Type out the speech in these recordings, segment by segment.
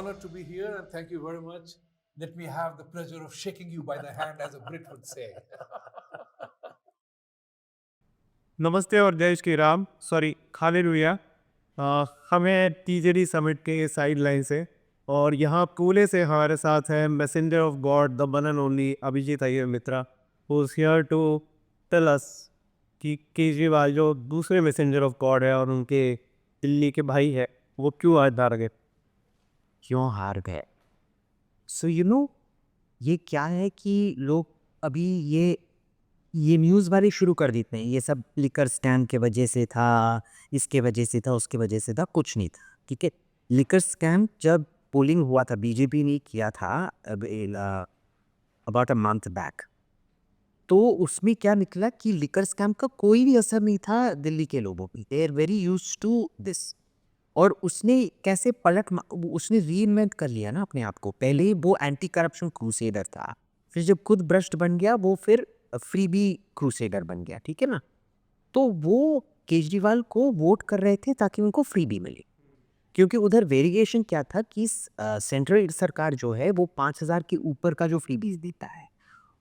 honored to be here and thank you very much. Let me have the pleasure of shaking you by the hand, as a Brit would say. नमस्ते और जय Shri Ram, sorry hallelujah. हमें TZD summit के side line से और यहाँ कूले से हमारे साथ है messenger of God the one and only Abhijit Iyer Mitra, who is here to tell us कि केजरीवाल जो दूसरे मैसेंजर ऑफ गॉड है और उनके दिल्ली के भाई है वो क्यों आज हार गए। क्यों हार गए? सो ये क्या है कि लोग अभी ये न्यूज़ वाले शुरू कर देते हैं, ये सब लिकर स्कैम के वजह से था, इसके वजह से था, उसके वजह से था, कुछ नहीं था। ठीक है, लिकर स्कैम जब पोलिंग हुआ था, बीजेपी ने किया था अबाउट अ मंथ बैक, तो उसमें क्या निकला कि लिकर स्कैम का कोई भी असर नहीं था दिल्ली के लोगों पे। They are very use to this. और उसने कैसे उसने रीइन्वेंट कर लिया ना अपने आप को। पहले वो एंटी करप्शन क्रूसेडर था, फिर जब खुद भ्रष्ट बन गया वो फिर फ्रीबी क्रूसेडर बन गया। ठीक है ना, तो वो केजरीवाल को वोट कर रहे थे ताकि उनको फ्रीबी मिले, क्योंकि उधर वेरिएशन क्या था कि सेंट्रल सरकार जो है वो 5,000 के ऊपर का जो फ्रीबीज देता है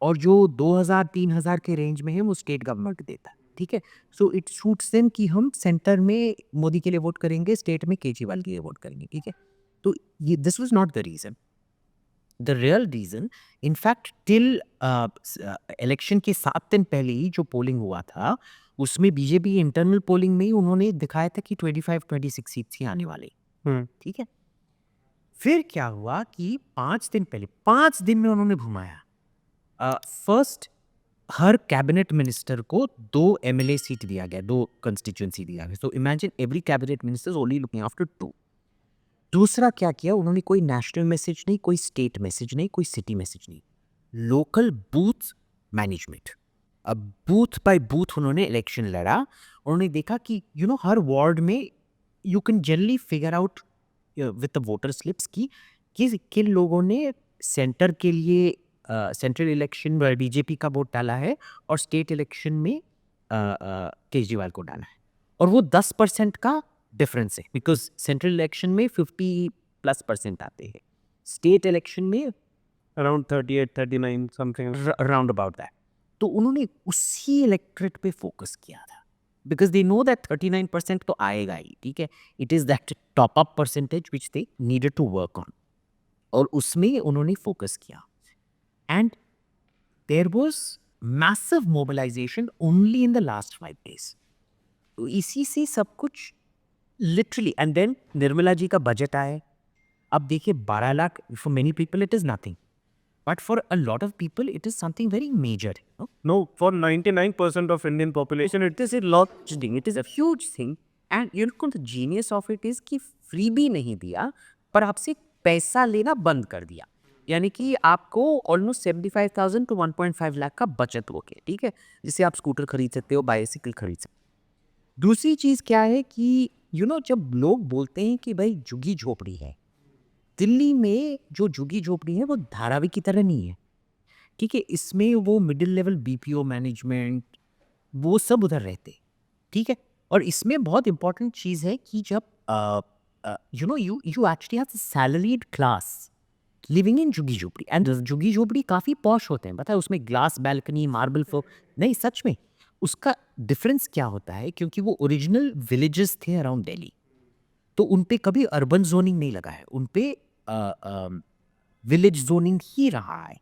और जो 2,000-3,000 के रेंज में है वो स्टेट गवर्नमेंट देता है। ठीक है, सो इट सूट्स देम कि हम सेंटर में मोदी के लिए वोट करेंगे, स्टेट में केजरीवाल के लिए वोट करेंगे। ठीक है, तो ये this was not the reason. The real reason, in fact till election के 7 दिन पहले ही जो पोलिंग हुआ था उसमें बीजेपी इंटरनल पोलिंग में ही उन्होंने दिखाया था कि 25-26 सीट्स ही आने वाले। ठीक है, फिर क्या हुआ कि 5 दिन पहले 5 दिन में उन्होंने घुमाया। फर्स्ट हर कैबिनेट मिनिस्टर को 2 एमएलए सीट दिया गया, 2 कंस्टिट्यूएंसी दिया गया। So imagine every cabinet minister only looking after 2। दूसरा क्या किया उन्होंने, कोई नेशनल मैसेज नहीं, कोई स्टेट मैसेज नहीं, कोई सिटी मैसेज नहीं, लोकल बूथ मैनेजमेंट। अब बूथ बाय बूथ उन्होंने इलेक्शन लड़ा। उन्होंने देखा कि हर वार्ड में you can generally figure out with the voter slips की किन लोगों ने सेंटर के लिए सेंट्रल इलेक्शन में बीजेपी का वोट डाला है और स्टेट इलेक्शन में केजरीवाल को डाला है। और वो 10% का डिफरेंस है, बिकॉज सेंट्रल इलेक्शन में 50+% आते हैं, स्टेट इलेक्शन में around 38-39 something around about that. तो उन्होंने उसी इलेक्ट्रेट पे फोकस किया था, बिकॉज दे नो दैट 39% तो आएगा ही। ठीक है, it is that top up percentage which they needed to work on, और उसमें उन्होंने फोकस किया। And there was massive mobilisation only in the last 5 days। तो इसी से सब कुछ literally. And then Nirmala ji का बजट आए। अब देखिए 12 lakh for many people it is nothing, but for a lot of people it is something very major. No, for 99% of Indian population it is a lot thing, it is a huge thing. And the genius of it is कि free भी नहीं दिया, पर आपसे पैसा लेना बंद कर दिया। यानी कि आपको ऑलमोस्ट 75,000 to 1.5 लाख का बचत हो गया। ठीक है, जिससे आप स्कूटर खरीद सकते हो, बाइसिकल खरीद सकते हो। दूसरी चीज़ क्या है कि जब लोग बोलते हैं कि भाई झुग्गी झोपड़ी है, दिल्ली में जो झुग्गी झोपड़ी है वो धारावी की तरह नहीं है। ठीक है, इसमें वो मिडिल लेवल बीपीओ मैनेजमेंट वो सब उधर रहते। ठीक है, और इसमें बहुत इंपॉर्टेंट चीज़ है कि जब you actually have salaried class living in झुग्गी झोपड़ी, एंड झुग्गी झोपड़ी काफ़ी पॉश होते हैं, पता है, उसमें ग्लास बैल्कनी, मार्बल फ्लोर। नहीं, सच में उसका डिफरेंस क्या होता है, क्योंकि वो ओरिजिनल विलेजेस थे अराउंड दिल्ली, तो उन पे कभी अर्बन जोनिंग नहीं लगा है, उन पे विलेज जोनिंग ही रहा है।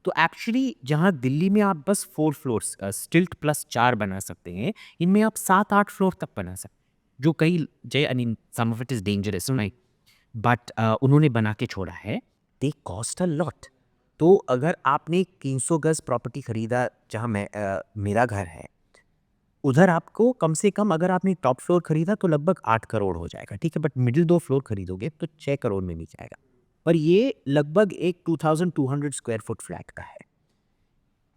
तो एक्चुअली जहाँ दिल्ली में आप बस 4 फ्लोर्स स्टिल्ट प्लस 4 बना सकते हैं, इनमें आप 7-8 फ्लोर तक बना सकते हैं, जो कई I mean some of it is dangerous, right, but उन्होंने बना के छोड़ा है। They cost a lot. तो अगर आपने 300 गज प्रॉपर्टी खरीदा जहाँ मेरा घर है, उधर आपको कम से कम, अगर आपने टॉप फ्लोर खरीदा तो लगभग 8 करोड़ हो जाएगा। ठीक है, बट मिडिल 2 फ्लोर खरीदोगे तो 6 करोड़ में भी जाएगा। पर ये लगभग एक 2200 स्क्वायर फुट फ्लैट का है।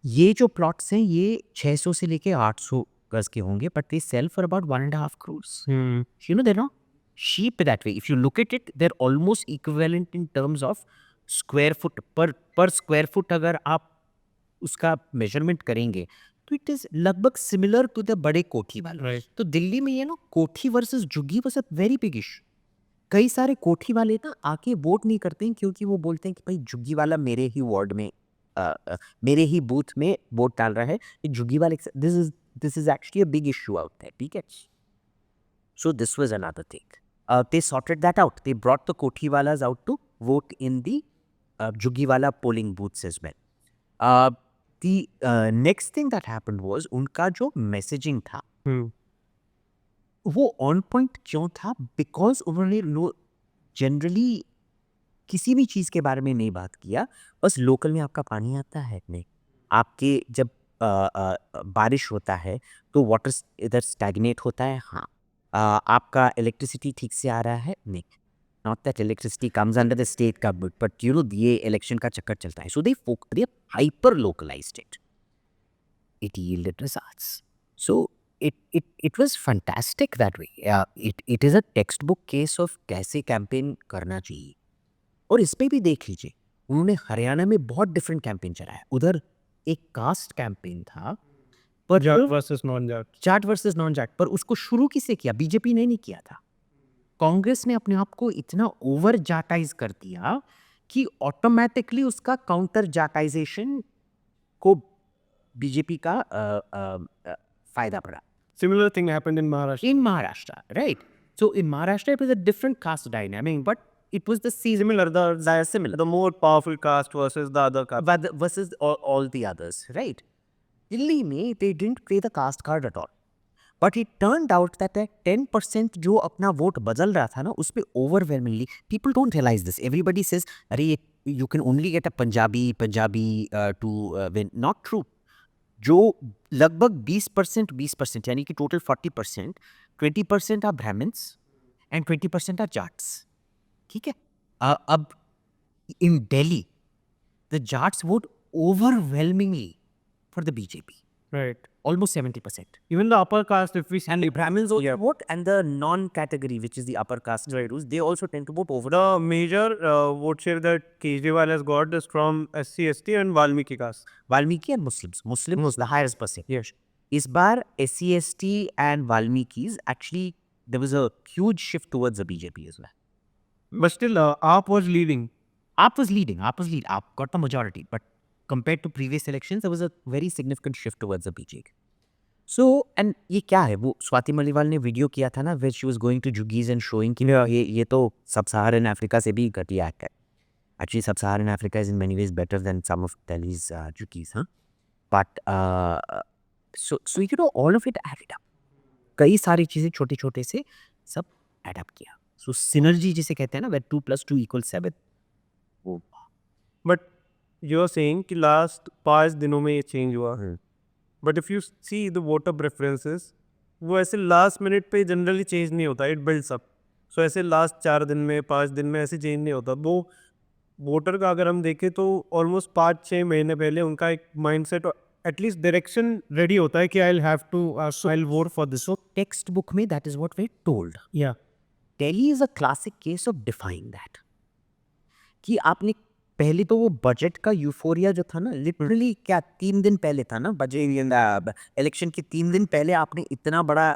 ये जो प्लॉट्स हैं ये 600 से लेके 800 गज के होंगे, but they sell for about 1.5 crores। they're not cheap that way. If you look at it, they're almost equivalent in terms of square foot per square foot। अगर आप उसका मेजरमेंट करेंगे तो इट इज लगभग सिमिलर टू द बड़े कोठी वाले। Right. तो दिल्ली में ये कोठी वर्सेस झुग्गी was a very big issue. कई सारे कोठी वाले ना आके वोट नहीं करते हैं क्योंकि वो बोलते हैं कि भाई झुग्गी वाला मेरे ही वार्ड में मेरे ही बूथ में वोट डाल रहा है, ये झुग्गी वाले this is actually a big issue out there, ठीक है। So this was another thing. They sorted that out. They brought the Kothiwalas out to vote in the Juggiwala polling booths as well. The next thing that happened was उनका जो messaging था वो on point क्यों था? Because उन्होंने generally किसी भी चीज़ के बारे में नहीं बात किया, बस लोकल में आपका पानी आता है नहीं, आपके जब बारिश होता है तो वाटर इधर स्टैग्नेट होता है, हाँ, आपका इलेक्ट्रिसिटी ठीक से आ रहा है नहीं, not that electricity comes under the state government, but you know ये इलेक्शन का चक्कर चलता है, so they hyper localised it yielded results. So it was fantastic that way. It is a textbook case of कैसे campaign करना चाहिए। और इस पे भी देख लीजिए, उन्होंने हरियाणा में बहुत डिफरेंट कैंपेन चलाया। उधर एक कास्ट कैंपेन था, पर Jat versus non Jat. Jat versus non Jat, पर उसको शुरू किससे किया? बीजेपी ने नहीं किया था। कांग्रेस ने अपने आप को इतना ओवर जाटाइज कर दिया कि ऑटोमेटिकली उसका काउंटर जाटाइजेशन को बीजेपी का फायदा पड़ा। Similar thing happened in Maharashtra. In Maharashtra, right? So in Maharashtra, it was a different caste dynamic, but it was the same. Similar. The more powerful caste versus the other caste. Versus all the others, right? Delhi में they didn't play the caste card at all. But it turned out that 10% जो अपना vote बदल रहा था ना, उसपे overwhelmingly people don't realize this. Everybody says, अरे you can only get a Punjabi to win. Not true. जो लगभग 20% यानी कि total 40%, 20% are Brahmins and 20% are Jats, ठीक है। अब in Delhi, the Jats vote overwhelmingly for the BJP, Right. almost 70%. Even the upper caste, if we see, And the Brahmins also vote, and the non-category, which is the upper caste Hindus, they also tend to vote over. the major vote share that Kejriwal has got is from SC, ST and Valmiki caste. Valmiki and Muslims. Muslims the highest percent. Yes. इस बार SC, ST and Valmikis, actually there was a huge shift towards the BJP as well. But still, AAP was leading. AAP was leading. AAP got the majority, but compared to previous elections, there was a very significant shift towards the BJP. So, and ये क्या है? वो स्वाति मलिवाल ने video किया था ना, where she was going to Juggies and showing कि ये तो सब-Saharan Africa से भी घटिया है। Actually, sub-Saharan Africa is in many ways better than some of Delhi's Juggies, huh? But so you know, all of it added up. कई सारी चीज़ें छोटे-छोटे से सब add up किया। So synergy जिसे कहते हैं ना, where 2 + 2 = 7. वो But you are saying कि last 5 दिनों में ये change हुआ। But if you see the voter preferences, वो ऐसे last minute पे generally change नहीं होता, it builds up. So ऐसे last 4 दिन में 5 दिन में ऐसे change नहीं होता। वो वोटर का अगर हम देखें तो ऑलमोस्ट 5-6 महीने पहले उनका एक माइंडसेट एटलीस्ट डायरेक्शन रेडी होता है कि I have to I vote for this. so textbook में that is what we're told. या Delhi is a classic case of defying that. कि आपने पहले तो वो बजट का यूफोरिया जो था ना, लिटरली क्या 3 दिन पहले था ना, बजट इलेक्शन के 3 दिन पहले आपने इतना बड़ा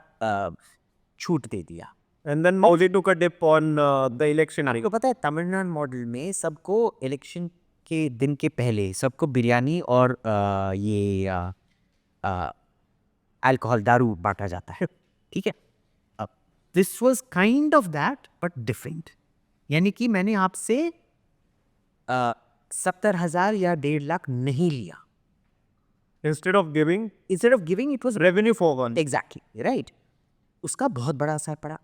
छूट दे दिया। And then Modi took a dip on the election. आपको पता है तमिलनाडु मॉडल में सबको इलेक्शन के दिन के पहले सबको बिरयानी और ये अल्कोहल दारू बांटा जाता है, ठीक है। अब this was kind of that but different, यानी कि मैंने आपसे 70,000 या 1.5 लाख नहीं लिया। Instead of giving instead of giving it was revenue for one. Exactly right. उसका बहुत बड़ा असर पड़ा।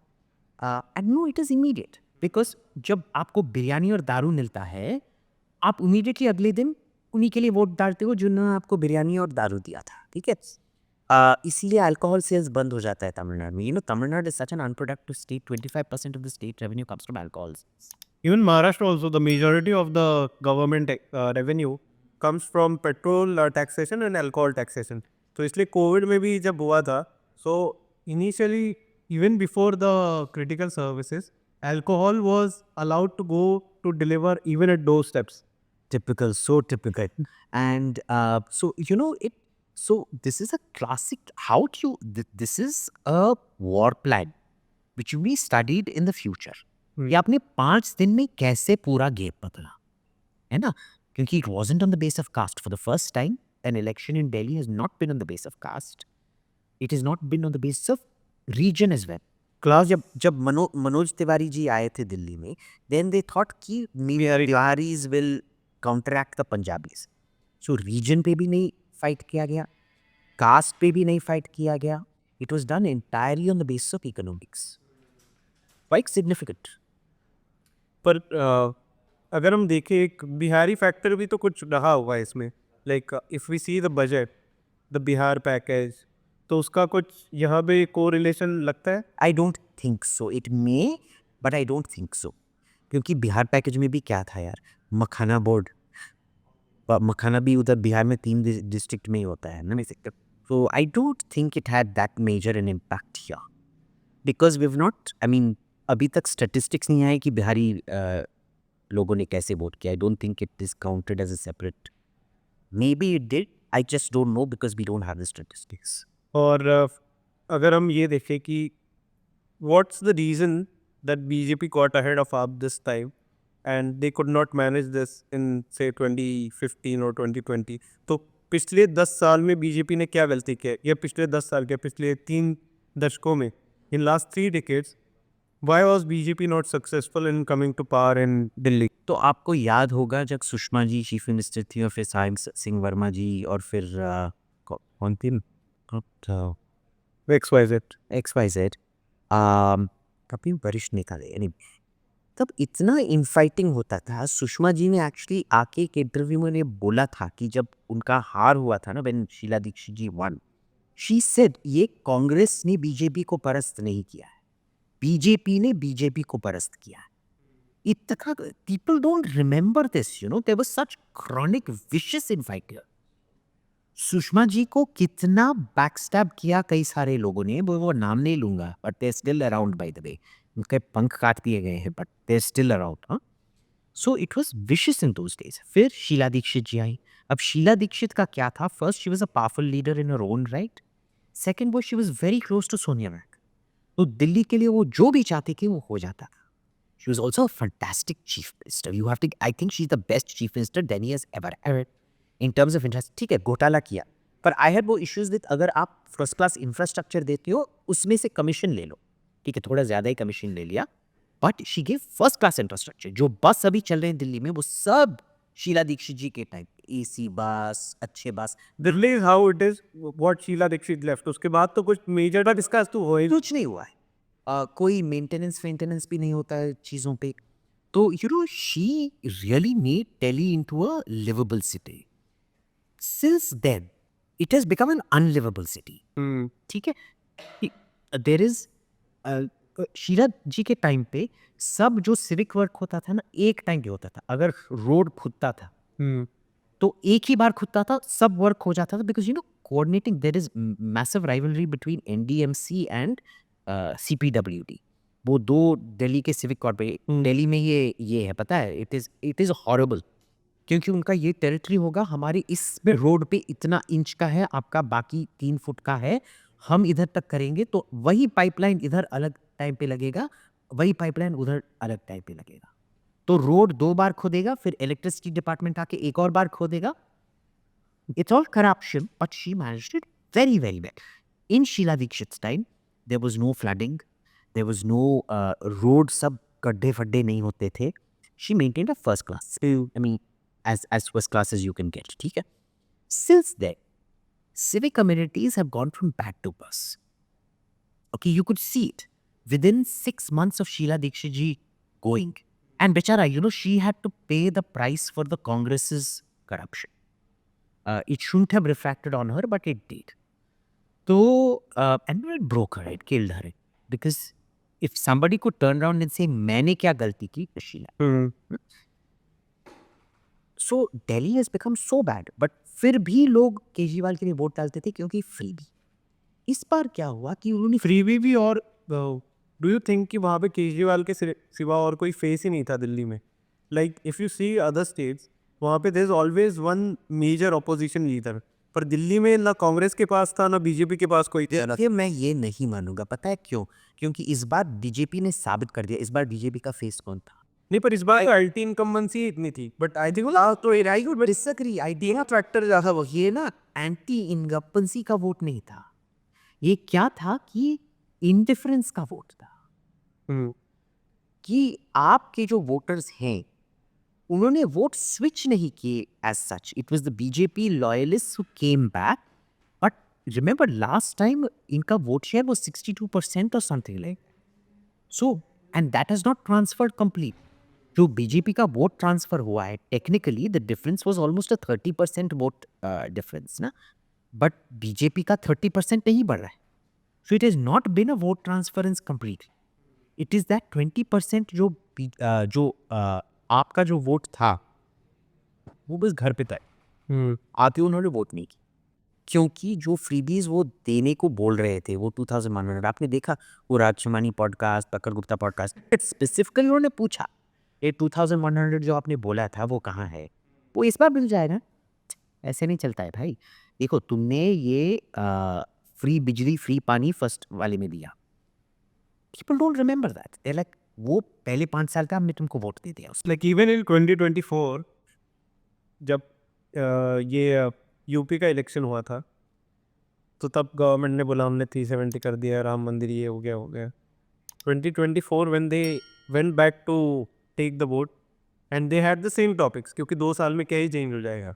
And no it is immediate, because जब आपको बिरयानी और दारू मिलता है, आप इमीडिएटली अगले दिन उन्हीं के लिए वोट डालते हो जिन्होंने आपको बिरयानी और दारू दिया था, ठीक है। इसीलिए अल्कोहल सेल्स बंद हो जाता है तमिलनाडु में। You know Tamil Nadu is such an unproductive state, 25% of the state revenue comes from alcohol. Even Maharashtra also, the majority of the government revenue comes from petrol taxation and alcohol taxation. तो इसलिए Covid में भी जब हुआ था, so initially even before the critical services, alcohol was allowed to go to deliver even at doorsteps. Typical, so typical. And so you know it. So this is a classic. How do you? This is a war plan which will be studied in the future. ये आपने 5 दिन में कैसे पूरा game बदला, है ना? क्योंकि it wasn't on the base of caste. For the first time, an election in Delhi has not been on the base of caste. It has not been on the basis of region as well. Class जब मनोज तिवारी जी आए थे दिल्ली में, then they thought कि Bihari's will counteract the Punjabis. So region पे भी नहीं fight किया गया, कास्ट पे भी नहीं फाइट किया गया. It was done entirely on the basis of economics. Quite significant. पर अगर हम देखें एक बिहारी फैक्टर भी तो कुछ रहा हुआ है इसमें. Like if we see the budget, the Bihar package, तो उसका कुछ यहाँ पे को रिलेशन लगता है. I don't think so. It may, but I don't think so. क्योंकि बिहार पैकेज में भी क्या था यार, मखाना बोर्ड. मखाना भी उधर बिहार में 3 डिस्ट्रिक्ट में ही होता है ना. So I don't think it had that major an impact here. Because we've not, I mean, अभी तक statistics नहीं आए कि बिहारी लोगों ने कैसे वोट किया. I don't think it is counted as a separate. Maybe it did. I just don't know because we don't have the statistics. और अगर हम ये देखें कि what's the reason that BJP got ahead of AAP this time and they could not manage this in से 2015 और 2020, तो पिछले 10 साल में बीजेपी ने क्या गलती की है, या पिछले 10 साल के पिछले 3 दशकों में, in last 3 decades, why was BJP not successful in coming to power in Delhi? तो आपको याद होगा जब सुषमा जी चीफ मिनिस्टर थी और फिर साइम सिंह वर्मा जी और फिर कौन थी XYZ. XYZ, काफ़ी वरिष्ठ नेता थे. यानी तब इतना इनफाइटिंग होता था. सुषमा जी ने एक्चुअली आके एक इंटरव्यू में बोला था कि जब उनका हार हुआ था ना, when Sheila Dikshit ji won, she said ये कांग्रेस ने बीजेपी को परास्त नहीं किया है, बीजेपी ने बीजेपी को परास्त किया है. इतना people don't remember this, you know, there was such chronic vicious infight here. Sushma ji को कितना बैकस्टैब किया कई सारे लोगों ने, वो नाम नहीं लूंगा, but they still around by the way. उनके पंख काट दिए गए हैं, but they still around. So it was vicious in those days. फिर शीला दीक्षित जी आई. अब शीला दीक्षित का क्या था, first she was a powerful leader in her own right, second वो she was very close to Sonia Gandhi. तो दिल्ली के लिए वो जो भी चाहती थी वो हो जाता था. She was also a fantastic chief minister. You have to, I think she's the best chief minister Delhi has ever had in terms of interest. ठीक है, घोटाला किया, पर I had वो issues with अगर आप फर्स्ट क्लास इंफ्रास्ट्रक्चर देते हो उसमें से कमीशन ले लो. ठीक है, थोड़ा ज़्यादा ही कमीशन ले लिया, but she gave first class infrastructure. जो बस अभी चल रहे हैं दिल्ली में वो सब शीला दीक्षित जी के टाइम, AC बस, अच्छे bus. Delhi is how it is what Sheila Dikshit left. उसके बाद तो कुछ मेजर डिस्कस तो हो ही. कुछ नहीं हुआ है. कोई मेंटेनेंस भी नहीं होता है चीज़ों पे. तो you know she really made Delhi into a liveable city. Since then it has become an unliveable city. ठीक है, देयर इज शीला जी के टाइम पे सब जो सिविक वर्क होता था ना, एक टाइम पे होता था. अगर रोड खुदता था तो एक ही बार खुदता था, सब वर्क हो जाता था. Because you know coordinating, there is massive rivalry between NDMC and CPWD. वो दो दिल्ली के सिविक कॉर्पोरेट, दिल्ली में ये है, पता है, इट इज़ हॉरेबल. क्योंकि उनका ये टेरिटरी होगा, हमारे इस रोड पे इतना इंच का है, आपका बाकी 3 फुट का है, हम इधर तक करेंगे. तो वही पाइपलाइन इधर अलग टाइम पे लगेगा, वही पाइपलाइन उधर अलग टाइम पे लगेगा. तो रोड 2 बार खोदेगा, फिर इलेक्ट्रिसिटी डिपार्टमेंट आके एक और बार खोदेगा. It's all corruption, but she managed it very, very well. In Sheila Dikshit's time, there was no flooding, there was no road, सब गड्ढे फड्डे नहीं होते थे. She maintained a first class. I mean, as first class as you can get. ठीक है. Since then, civic communities have gone from bad to worse. Okay, you could see it within 6 months of Sheila Dikshit ji going. And Bechara, you know, she had to pay the price for the Congress's corruption. It shouldn't have reflected on her, but it did. So, and it broke her, it killed her. Because if somebody could turn around and say, मैंने क्या गलती की, Sheila. So, Delhi has become so bad. But फिर भी लोग केजरीवाल के लिए vote डालते थे क्योंकि फ्री भी. इस बार क्या हुआ कि उन्होंने फ्रीबी भी. और डू यू थिंक कि वहाँ पे केजरीवाल के सिवा और कोई फेस ही नहीं था दिल्ली में? Like if you see other states, वहाँ पे there is always one major opposition leader, पर दिल्ली में ना कांग्रेस के पास था ना बीजेपी के पास कोई था. ये मैं ये नहीं मानूंगा. पता है क्यों? क्योंकि इस बार बीजेपी ने साबित कर दिया, इस बार बीजेपी का फेस कौन था? नहीं, पर इस बार अल्टी इनकम्बेंसी इतनी थी, बट आई थिंक तो I would disagree, idea factor रहा वो, ये ना एंटी इनकम्बेंसी का वोट नहीं था, ये क्या था कि इंडिफरेंस का वोट था, कि आपके जो वोटर्स हैं उन्होंने वोट स्विच नहीं किए as such, it was the BJP loyalist who came back, but remember last time इनका वोट शेयर वाज 62% और something like, so and that has not transferred complete. जो बीजेपी का वोट ट्रांसफर हुआ है technically the difference was almost a 30% vote difference ना, but BJP का 30% नहीं बढ़ रहा है, so it has not been a vote transference complete, it is that 20% जो आपका जो वोट था वो बस घर पे था, आते उन्होंने वोट नहीं की, क्योंकि जो फ्रीबीज वो देने को बोल रहे थे वो 2100, आपने देखा वो राजशमानी पॉडकास्ट, पकड़ गुप्ता पॉडकास्ट, स्पेसिफिकली उन्होंने पूछा ये 2100 जो आपने बोला था वो कहाँ है, वो इस बार मिल जाएगा। ऐसे नहीं चलता है भाई, देखो तुमने ये फ्री बिजली फ्री पानी फर्स्ट वाले में दिया, people don't remember that, they like वो पहले 5 साल का हमने तुमको वोट दे दिया उसमें। लाइक इवन इन 2024 जब ये यूपी का इलेक्शन हुआ था तो तब गवर्नमेंट ने बोला हमने 370 कर दिया, राम मंदिर ये हो गया 2024 when they went back to take the vote and they had the same topics, क्योंकि 2 साल में क्या ही चेंज हो जाएगा,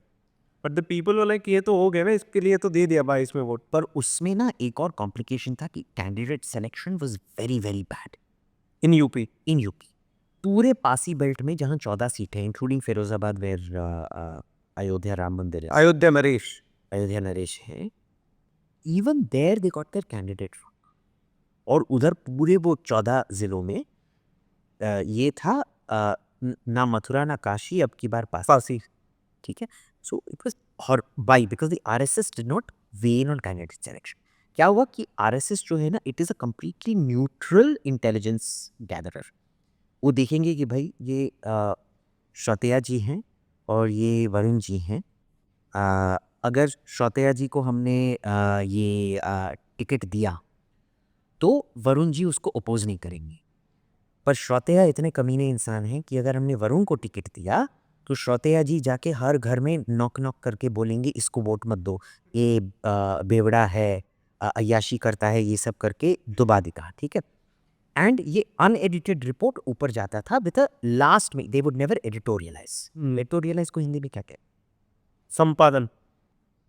but the people were like ये तो हो गया ना, इसके लिए तो दे दिया 22 में वोट। पर उसमें ना एक और कॉम्प्लिकेशन था कि candidate selection was very very bad in UP in UP, पूरे पासी बेल्ट में जहाँ 14 सीटें इंक्लूडिंग फिरोजाबाद वेयर अयोध्या राम मंदिर है, अयोध्या नरेश है, even there they got their candidate, और उधर पूरे वो 14 जिलों में ये था ना मथुरा ना काशी, अब की बार पासी, ठीक है, सो इट वाज, और by because the RSS did not when on candidate selection, क्या हुआ कि आरएसएस जो है ना it is a completely neutral intelligence gatherer, वो देखेंगे कि भाई ये श्रोतेया जी हैं और ये वरुण जी हैं, अगर श्रोतेया जी को हमने ये टिकट दिया तो वरुण जी उसको अपोज नहीं करेंगे, पर श्रोतेया इतने कमीने इंसान हैं कि अगर हमने वरुण को टिकट दिया तो श्रोतेया जी जाके हर घर में नॉक नॉक करके बोलेंगे इसको वोट मत दो, ये बेवड़ा है, अय्याशी करता है, ये सब करके दुबा देगा, ठीक है, एंड ये अनएडिटेड रिपोर्ट ऊपर जाता था विद लास्ट में, दे वुड नेवर एडिटोरियलाइज को हिंदी में क्या कहते हैं, संपादन,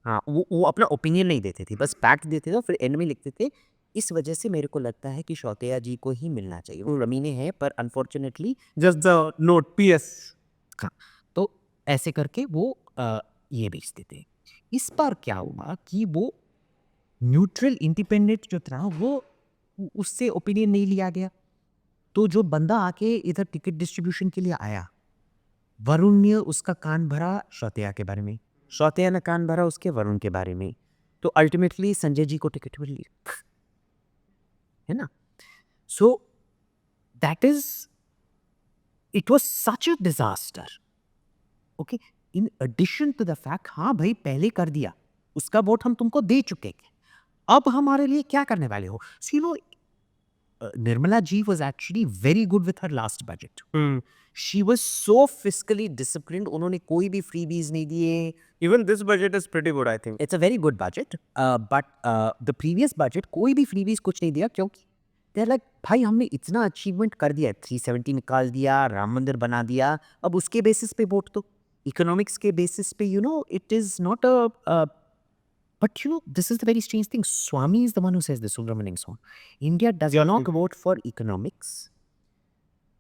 हाँ वो अपना ओपिनियन नहीं देते थे, बस फैक्ट देते थे फिर एंड में लिखते थे, इस वजह से मेरे को लगता है कि श्रोतेया जी को ही मिलना चाहिए, वो रमीने हैं पर unfortunately just the note PS। हाँ, तो ऐसे करके वो ये बेचते थे। इस बार क्या हुआ कि वो न्यूट्रल इंडिपेंडेंट जो था वो उससे ओपिनियन नहीं लिया गया, तो जो बंदा आके इधर टिकट डिस्ट्रीब्यूशन के लिए आया, वरुण ने उसका कान भरा श्रोतेया के बारे में, श्रोतेया ने कान भरा उसके वरुण के बारे में, तो अल्टीमेटली संजय जी को टिकट मिल ली, है ना, so that is, it was such a disaster, okay, in addition to the fact, हाँ भाई पहले कर दिया, उसका वोट हम तुमको दे चुके हैं, अब हमारे लिए क्या करने वाले हो, so you know Nirmala ji was actually very good with her last budget, she was so fiscally disciplined, उन्होंने कोई भी फ्रीबीज नहीं दिए, Even this budget is pretty good, I think. It's a very good budget, but the previous budget कोई भी freebies कुछ नहीं दिया, क्योंकि दे लाइक भाई हमने इतना अचीवमेंट कर दिया, 370 निकाल दिया, राम मंदिर बना दिया, अब उसके बेसिस पे वोट दो, इकोनॉमिक्स के बेसिस पे, you know it is not a, but you know this is the very strange thing, Swami is the one who says this, Subramanian Swami, India does Yeah. not vote for economics,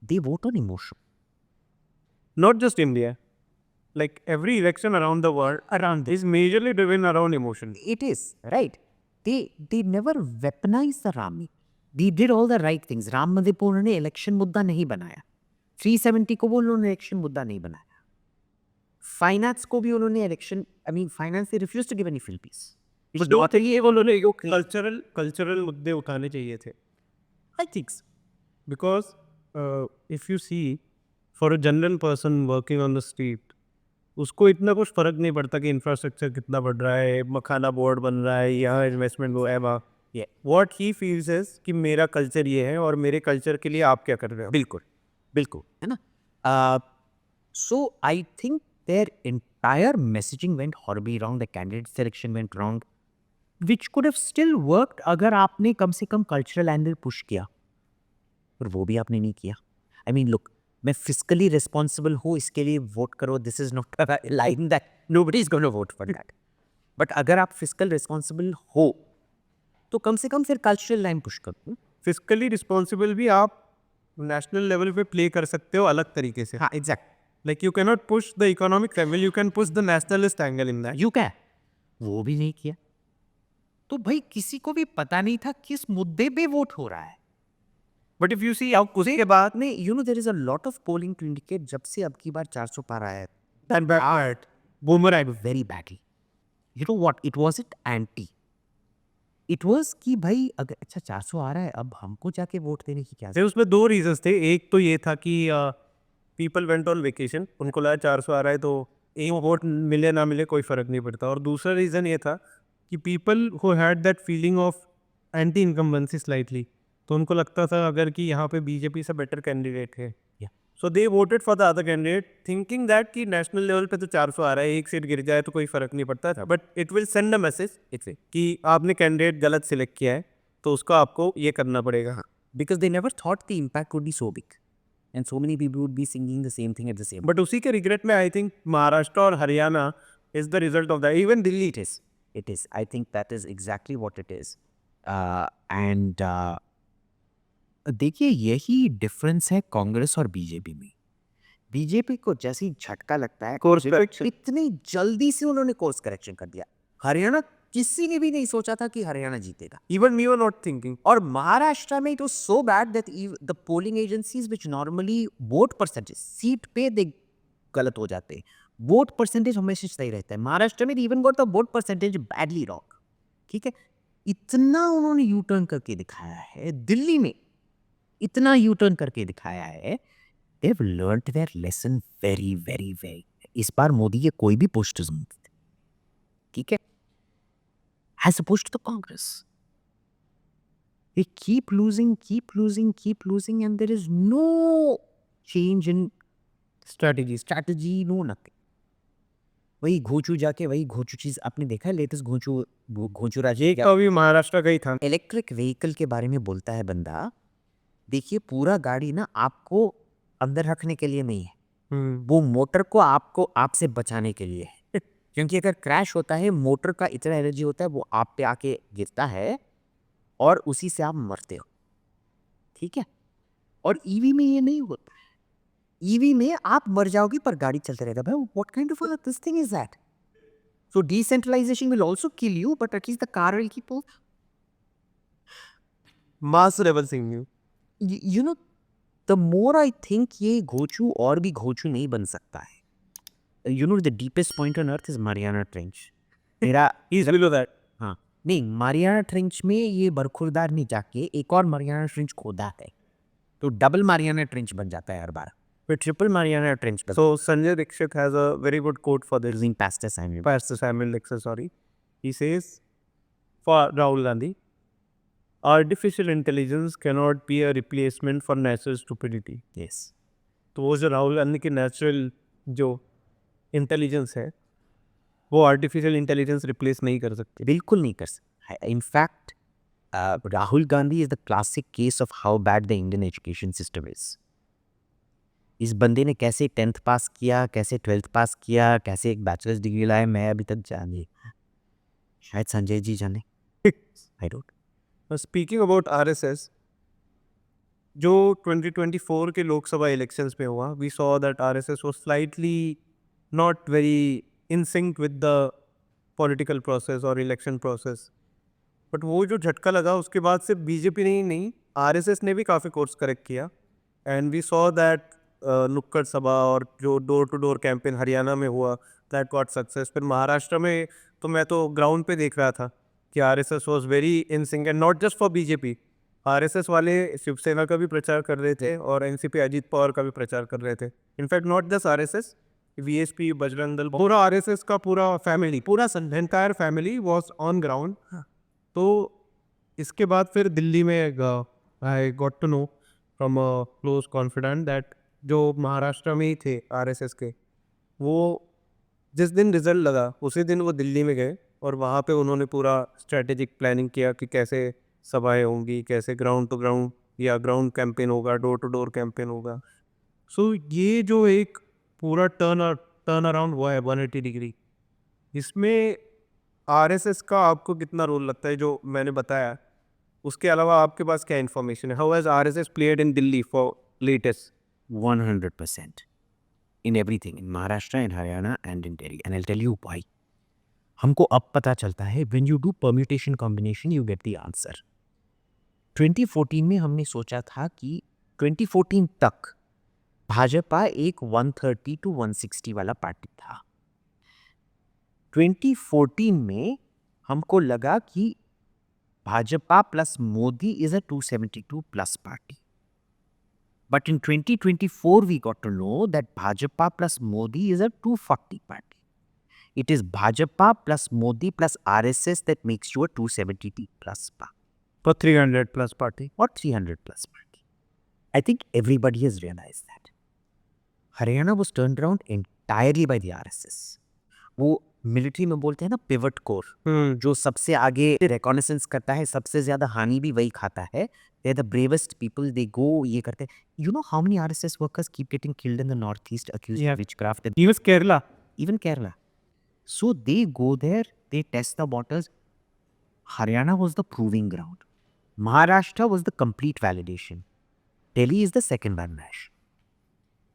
they vote on emotion, Not just India. Like every election around the world is majorly driven around emotion. it is right, they never weaponize the Rami, they did all the right things, Ram मंदिर को उन्होंने election मुद्दा नहीं बनाया, 370 को वो उन्होंने election मुद्दा नहीं बनाया, फाइनेंस को भी उन्होंने इलेक्शन, आई मीन फाइनेंस से refuse to give any free piece, But ये उन्होंने जो कल्चरल मुद्दे उठाने चाहिए थे, I think because if you see for a general person working on the street, उसको इतना कुछ फर्क नहीं पड़ता कि इंफ्रास्ट्रक्चर कितना बढ़ रहा है, मखाना बोर्ड बन रहा है, यहाँ इन्वेस्टमेंट वो है वहाँ, व्हाट ही फील्स इज कि मेरा कल्चर ये है और मेरे कल्चर के लिए आप क्या कर रहे हो. बिल्कुल बिल्कुल है ना. So I think their entire messaging went horribly wrong, the candidate selection went wrong, which could have still worked अगर आपने कम से कम कल्चरल एंगल पुश किया, पर वो भी आपने नहीं किया. आई मीन लुक, मैं फिजिकली रिस्पॉन्सिबल हूँ इसके लिए वोट करो, this is not line that nobody is gonna vote for that. But अगर आप फिजिकल रिस्पॉन्सिबल हो तो कम से कम फिर कल्चरल लाइन पुश करो. फिजिकली रिस्पॉन्सिबल भी आप नेशनल लेवल पे प्ले कर सकते हो अलग तरीके से. हाँ exact. Like you can not push the economic angle, you can push the nationalist angle in that. You क्या, वो भी नहीं किया. तो भाई किसी को भी पता नहीं था किस मुद्दे पे वोट हो रहा है. बट इफ यू सी अब उसके बाद नहीं, you know there is a lot of polling to indicate जब से अब की बार 400 पार आया है, that bad boomerang. very badly. You know what? It wasn't anti. It was कि भाई अगर अच्छा 400 आ रहा है अब हमको जाके वोट देने की क्या तो उसमें दो रीजंस थे. एक तो ये था कि पीपल वेंट ऑन वेकेशन, उनको लगा 400 आ रहा है तो एक वोट मिले ना मिले कोई फर्क नहीं पड़ता. और दूसरा रीज़न ये था कि people who had that feeling of anti incumbency slightly, तो उनको लगता था अगर कि यहाँ पे बीजेपी से बेटर कैंडिडेट है, so they voted for the other candidate thinking that कि नेशनल लेवल पे तो 400 आ रहा है, एक सीट गिर जाए तो कोई फर्क नहीं पड़ता था. But it will send a message it's कि आपने कैंडिडेट गलत सिलेक्ट किया है तो उसको आपको ये करना पड़ेगा. because they never thought the impact would be so big and so many people would be singing the same thing at the same but उसी के रिग्रेट में आई थिंक महाराष्ट्र और Haryana is the result of that. Even Delhi it is. I think that is exactly what it is. And देखिए यही difference है कांग्रेस और BJP में. BJP को जैसे ही झटका लगता है Course correction. इतनी जल्दी से उन्होंने कोर्स करेक्शन कर दिया. हरियाणा किसी ने भी नहीं सोचा था कि हरियाणा जीतेगा. Even we were not thinking. और महाराष्ट्र में it was so bad that the polling agencies which normally vote percentage seat पे दे गलत हो जाते हैं, वोट परसेंटेज हमेशा सही रहता है. महाराष्ट्र में even got the vote percentage badly wrong. ठीक है, इतना उन्होंने यू टर्न करके दिखाया है. दिल्ली में इतना यू टर्न करके दिखाया है. They have learned there lesson very very very. इस बार मोदी के कोई भी पोस्टर्स नहीं थे, ठीक है, as opposed to the Congress. They keep losing, and there is no change in strategy, no nothing. वही घोचू जाके वही घोचू चीज आपने देखा है. लेटेस्ट घोचू राजे तो अभी महाराष्ट्र का ही था. इलेक्ट्रिक व्हीकल के बारे में बोलता है बंदा. देखिए पूरा गाड़ी ना आपको अंदर रखने के लिए नहीं है, वो मोटर को आपको आपसे बचाने के लिए है. क्योंकि अगर क्रैश होता है मोटर का इतना एनर्जी होता है वो आप पे आके गिरता है और उसी से आप मरते हो. ठीक है, और ईवी में ये नहीं होता. ईवी में आप मर जाओगे पर गाड़ी चलते रहेगा. भाई what kind of this thing is that? So decentralisation will also kill you but at least the car will keep on. Mass level singing. You know the more I think ये घोचू और भी घोचू नहीं बन सकता है. You know the deepest point on earth is Mariana Trench. मेरा He's below that. हाँ नहीं, मारियाना ट्रेंच में ये बरखुरदार नहीं जाके एक और मारियाना ट्रेंच खोदा है तो डबल मारियाना ट्रेंच बन जाता है हर बार. फिर triple Mariana trench. So Sanjay Dixit has a very good quote for this. Pastor Samuel. Pastor Samuel Dixit, sorry. He says for Rahul Gandhi, artificial intelligence cannot be a replacement for natural stupidity. Yes. तो वो जो राहुल गांधी की natural जो intelligence है वो artificial intelligence replace नहीं कर सकती. बिल्कुल नहीं कर सकता. In fact Rahul Gandhi is the classic case of how bad the Indian education system is. इस बंदे ने कैसे 10th पास किया, कैसे 12th पास किया, कैसे एक बैचलर्स डिग्री लाया, मैं अभी तक जाने, शायद संजय जी जाने. I don't. Speaking about RSS, जो 2024 के लोकसभा इलेक्शंस में हुआ, we saw that RSS was slightly not very in sync with the political process or election process. But वो जो झटका लगा उसके बाद से बीजेपी नहीं आरएसएस ने भी काफ़ी कोर्स करेक्ट किया. एंड वी सॉ दैट नुक्कड़ सभा और जो door to door campaign Haryana में हुआ दैट गॉट सक्सेस. फिर महाराष्ट्र में तो मैं तो ग्राउंड पे देख रहा था कि RSS was very in sync and not just for BJP. RSS वाले शिवसेना का भी प्रचार कर रहे थे और एनसीपी अजीत पवार का भी प्रचार कर रहे थे. In fact not just RSS, VSP, Bajrang Dal, पूरा आरएसएस का पूरा फैमिली, पूरा entire family was on ground. तो इसके बाद फिर दिल्ली में I got to know from a close confident that जो महाराष्ट्र में ही थे आरएसएस के, वो जिस दिन रिजल्ट लगा उसी दिन वो दिल्ली में गए और वहाँ पे उन्होंने पूरा स्ट्रेटेजिक प्लानिंग किया कि कैसे सभाएं होंगी, कैसे ग्राउंड टू ग्राउंड या ग्राउंड कैंपेन होगा, डोर टू डोर कैंपेन होगा। सो ये जो एक पूरा टर्न अराउंड हुआ है 180 डिग्री, इसमें आरएसएस का आपको कितना रोल लगता है? जो मैंने बताया, उसके अलावा आपके पास क्या इन्फॉर्मेशन है? How has RSS played in Delhi for latest? 100% in everything, in Maharashtra, in Haryana and in Delhi, and I'll tell you why. हमको अब पता चलता है when you do permutation combination you get the answer. 2014 में हमने सोचा था कि 2014 तक भाजपा एक 130 to 160 वाला पार्टी था। 2014 में हमको लगा कि Bhajpa plus Modi is a 272 plus party. But in 2024, we got to know that Bhajapa plus Modi is a 240 party. It is Bhajapa plus Modi plus RSS that makes you a 270 plus party. For 300 plus party. Or 300 plus party. I think everybody has realized that. Haryana was turned around entirely by the RSS. वो military में बोलते हैं ना pivot core, जो सबसे आगे reconnaissance करता है, सबसे ज्यादा हानि भी वही खाता है। They are the bravest people. They go ये करते हैं। You know how many RSS workers keep getting killed in the northeast accused of witchcraft? Even Kerala. Even Kerala. So they go there, they test the waters. Haryana was the proving ground. Maharashtra was the complete validation. Delhi is the second backlash.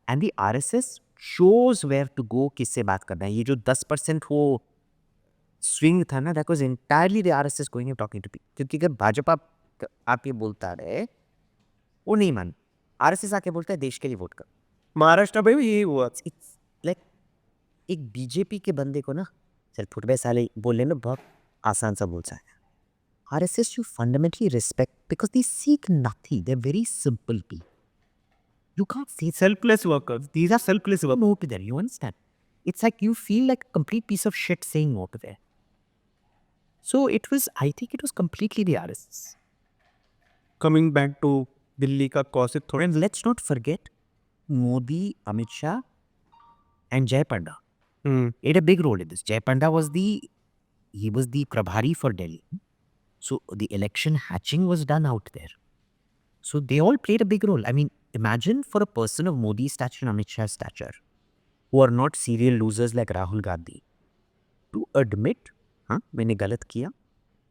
And the RSS shows where to go, किससे बात करना है। ये जो 10% वो swing था ना, that was entirely the RSS going and talking to people. क्योंकि अगर भाजपा आप ये बोलता रहे, वो नहीं मान, आरएसएस आके बोलता है देश के लिए वोट कर। महाराष्ट्र में भी यही हुआ। इट्स लाइक एक बीजेपी के बंदे को ना चल फुटबॉल साले बोलने में बहुत आसान सा बोलता है। RSS you fundamentally respect because they seek nothing, they are very simple people. You can't say Selfless workers. These are selfless workers. no to them, you understand? It's like you feel like a complete piece of shit saying no to them. So it was, I think it was completely the RSS. Coming back to Delhi का कौशिक थोड़ा। And let's not forget Modi, Amit Shah and Jay Panda played a big role in this. Jay Panda was the Prabhari for Delhi. So the election hatching was done out there. So they all played a big role. I mean, imagine for a person of Modi's stature and Amit Shah's stature, who are not serial losers like Rahul Gandhi, to admit, हाँ मैंने गलत किया,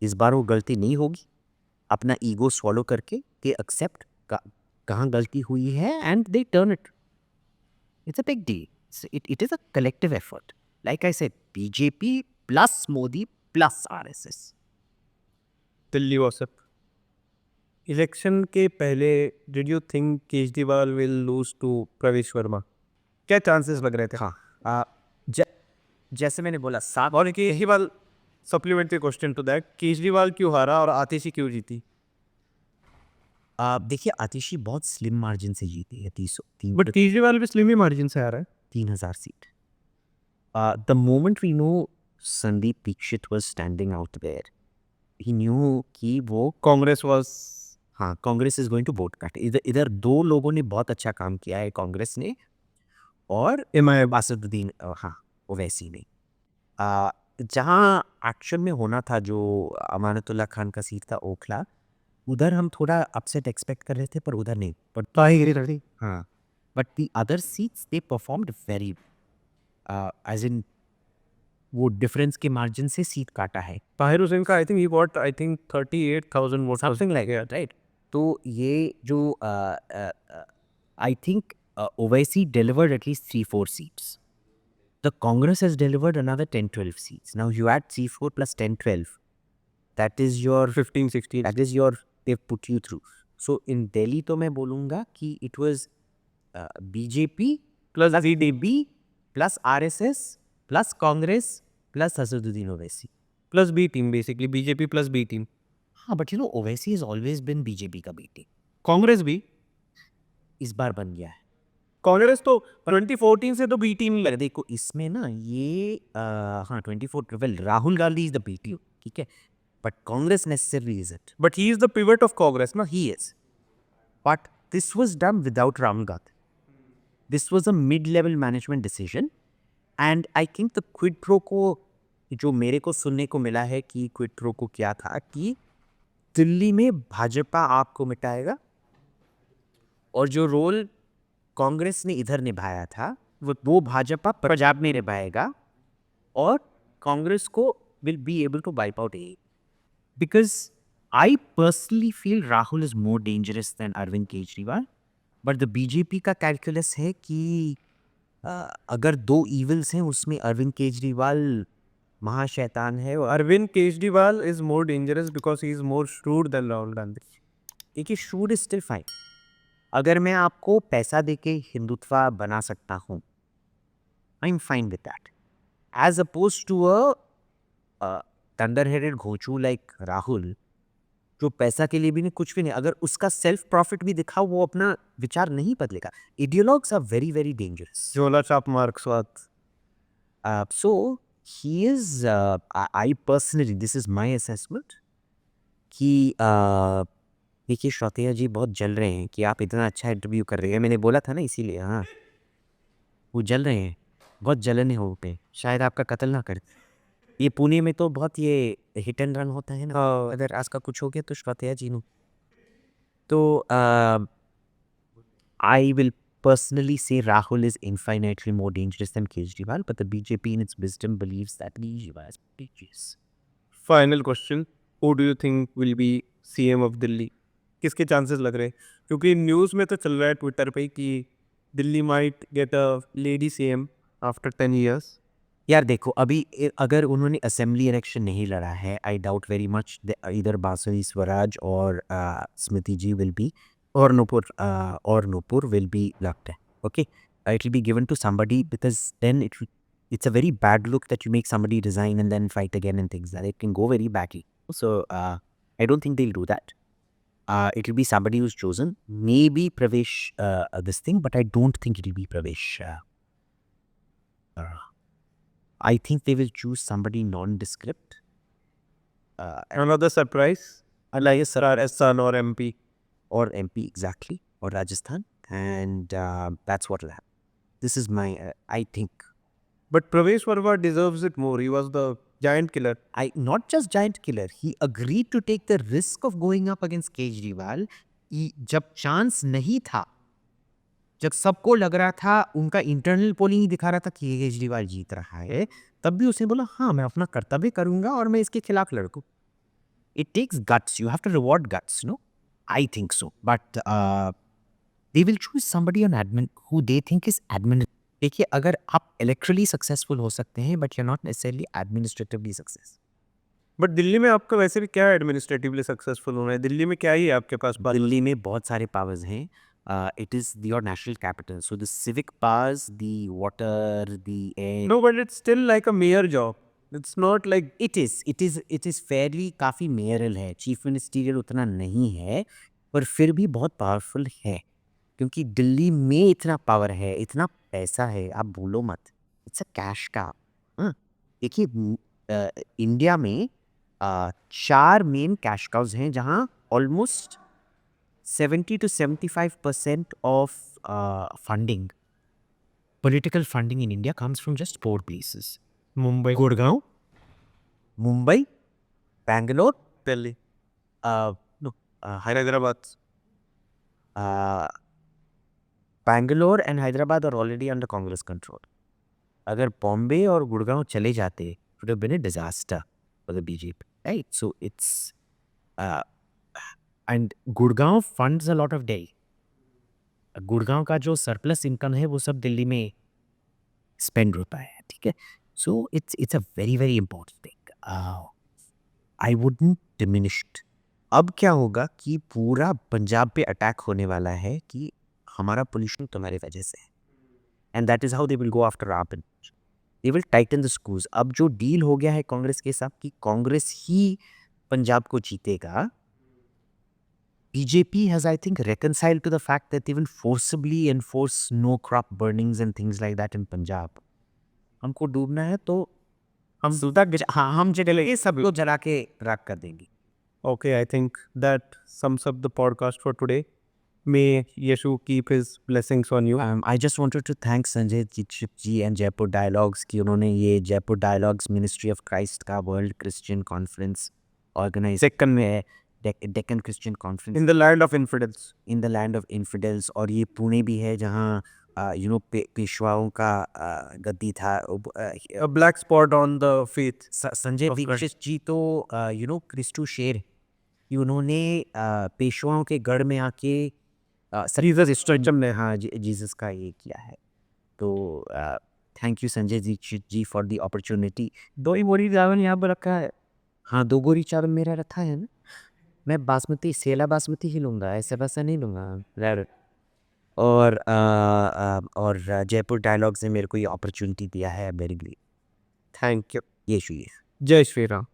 इस बार वो गलती नहीं होगी, अपना ईगो swallow करके के accept कहाँ गलती हुई है, and they turn it. It's a big deal. It is a collective effort. Like I said, BJP plus Modi plus RSS. Delhi WhatsApp election के पहले did you think Kejriwal will lose to Pravesh Verma? क्या chances लग रहे थे? हाँ जैसे मैंने बोला सात, और एक यही वाल supplementary question to that, Kejriwal क्यों हारा और आतिशी क्यों जीती? देखिए आतिशी बहुत स्लिम मार्जिन से जीती है, 300 बट केजरीवाल भी स्लिम ही मार्जिन से आ रहा है। 3000 seat. The moment we know Sandeep Dikshit was standing out there, he knew कि वो कांग्रेस वाज, हाँ Congress is going to vote cut. इधर दो लोगों ने बहुत अच्छा काम किया है, कांग्रेस ने और असदुद्दीन, हाँ ओवैसी ने। जहाँ एक्शन में होना था, जो अमानतुल्ला खान का सीट था ओखला, उधर हम थोड़ा अपसेट एक्सपेक्ट कर रहे थे, पर उधर नहीं। बट हाँ, but the other seats they performed very, as in वो डिफरेंस के मार्जिन से सीट काटा है। ताहिर हुसैन का I think he got 38,000 vote, something like that, right? तो ये जो I think Owaisi delivered at least 3-4 seats. The Congress has delivered another 10-12 seats. Now you add C4 plus 10-12. That is your 15-16. That is your, they've put you through. So in Delhi तो मैं बोलूँगा कि it was BJP plus CDB plus RSS plus Congress plus Asaduddin Owaisi. Plus B team basically, BJP plus B team. हाँ, but you know Owaisi has always been BJP का B team. Congress भी इस बार बन गया है। कांग्रेस तो 2014 से तो बी टीम पर देखो इसमें ना ये हाँ 24 well Rahul Gandhi is the B team, ठीक है, but Congress necessarily isn't. But he is the pivot of Congress, na? He is. But this was done without Rahul Gandhi. This was a mid-level management decision. And I think the quid pro quo, जो मेरे को सुनने को मिला है कि quid pro quo क्या था कि दिल्ली में भाजपा आपको मिटाएगा और जो रोल कांग्रेस ने इधर निभाया था वो भाजपा पंजाब में निभाएगा और कांग्रेस को will be able to wipe out AA. Because I personally feel Rahul is more dangerous than Arvind Kejriwal. But the BJP का कैलकुलस है कि अगर दो evils हैं उसमें अरविंद केजरीवाल महाशैतान है और Arvind Kejriwal is more dangerous because he is more shrewd than Rahul Gandhi. देखिए शूड इज स्टिल फाइन. अगर मैं आपको पैसा देके हिंदुत्व बना सकता हूँ I am fine with that as opposed to a thunder headed घोचू लाइक राहुल जो पैसा के लिए भी नहीं कुछ भी नहीं. अगर उसका सेल्फ प्रॉफिट भी दिखा वो अपना विचार नहीं बदलेगा. इडियोलॉग्स आर वेरी वेरी डेंजरस. झोला छाप मार्क्सवाद. So he is, I personally, this is my assessment कि देखिए श्रोतेय जी बहुत जल रहे हैं कि आप इतना अच्छा इंटरव्यू कर रहे हैं. मैंने बोला था ना इसीलिए. हाँ वो जल रहे हैं बहुत जलन हो पे शायद आपका कत्ल ना कर. ये पुणे में तो बहुत ये हिट एंड रन होता है ना. अगर आज का कुछ हो गया तो श्रोतेय जी नो तो I will personally say Rahul is infinitely more dangerous than Kejriwal, but the BJP in its wisdom believes that Kejriwal is dangerous. Final question. Who do you think will be CM of Delhi? किसके chances लग रहे हैं? क्योंकि news में तो चल रहा है ट्विटर पे कि Delhi might get a lady CM after 10 years. यार देखो अभी अगर उन्होंने असेंबली इलेक्शन नहीं लड़ा है आई डाउट वेरी मच इधर बांसुरी स्वराज और Smriti ji will be or Nupur will be locked. Okay, it will be given to somebody because then it's a very bad look that you make somebody resign and then fight again and things that it can go very badly. So I don't think they'll do that. It will be somebody who's chosen. Maybe Pravesh this thing, but I don't think it will be Pravesh. I think they will choose somebody nondescript. Another surprise. Alias Sarar Ehsan or MP. Or MP exactly, or Rajasthan, and that's what will happen. This is my, I think. But Pravesh Varma deserves it more. He was the giant killer. Not just giant killer. He agreed to take the risk of going up against Kejriwal. जब chance नहीं था, जब सबको लग रहा था उनका internal polling ही दिखा रहा था कि केजरीवाल जीत रहा है, तब भी उसने बोला हाँ मैं अपना कर्तव्य करूंगा और मैं इसके खिलाफ लड़ूं. It takes guts. You have to reward guts, no? I think so, but they will choose somebody on admin who they think is admin. देखिए अगर आप electorally successful हो सकते हैं but you're not necessarily administratively success. But Delhi में आपका वैसे भी क्या एडमिनिस्ट्रेटिवली सक्सेसफुल होना है? दिल्ली में क्या ही है आपके पास? दिल्ली में बहुत सारे powers हैं. It is your national capital, so the civic powers, the water, the air. No, but it's still like a mayor job. It's not like it is fairly काफ़ी मेयरल है. चीफ मिनिस्टीरियल उतना नहीं है पर फिर भी बहुत पावरफुल है क्योंकि दिल्ली में इतना पावर है, इतना पैसा है, आप भूलो मत. इट्स अ कैश का. देखिए इंडिया में 4 मेन कैश काउज हैं जहाँ almost 70 to 75% of funding, political funding in India comes from just 4 places. Mumbai, Gurgaon, Mumbai, Bangalore, Delhi, no, Hyderabad. Bangalore and Hyderabad are already under Congress control. अगर बॉम्बे और गुड़गांव चले जाते it would have been a disaster for the BJP, right? So it's and Gurgaon funds a lot of Delhi. Gurgaon का जो surplus income है वो सब दिल्ली में स्पेंड होता है. ठीक है. So it's a very very important thing. I wouldn't diminish it. अब क्या होगा कि पूरा पंजाब पे अटैक होने वाला है कि हमारा पोल्यूशन तुम्हारी वजह से है. And that is how they will go after Rapan. They will tighten the screws. अब जो डील हो गया है कांग्रेस के साथ कि कांग्रेस ही पंजाब को जीतेगा. BJP has, I think, reconciled to the fact that they will forcibly enforce no crop burnings and things like that in Punjab. हमको डूबना है तो हम हाँ हम जले ये सब लोग जला के राख कर देंगे. Okay, I think that sums up the podcast for today. May Yeshu keep his blessings on you. I just wanted to thank Sanjay Dikshit ji and Jaipur Dialogues कि उन्होंने ये Jaipur Dialogues Ministry of Christ का World Christian Conference organize Second में है, Deccan Christian Conference in the land of infidels. in the land of infidels, और ये पुणे भी है जहाँ पेशवाओं का गद्दी था. A black spot on the faith. Sanjay of Christ. Dixit जी तो क्रिस्टू शेर कि उन्होंने पेशवाओं के गढ़ में आके Jesus सिस्टम ने हाँ जीसस का ये किया है. तो thank you Sanjay Dikshit ji for the opportunity. 2 ही बोरी चावल यहाँ पर रखा है. हाँ 2 बोरी चावल मेरा रखा है ना. मैं बासमती सेला बासमती ही लूँगा, ऐसा वैसा नहीं लूँगा. और जयपुर डायलॉग्स ने मेरे को ये अपॉर्चुनिटी दिया है. Very great. Thank you. ये शुक्रिया. Jai Shri Ram.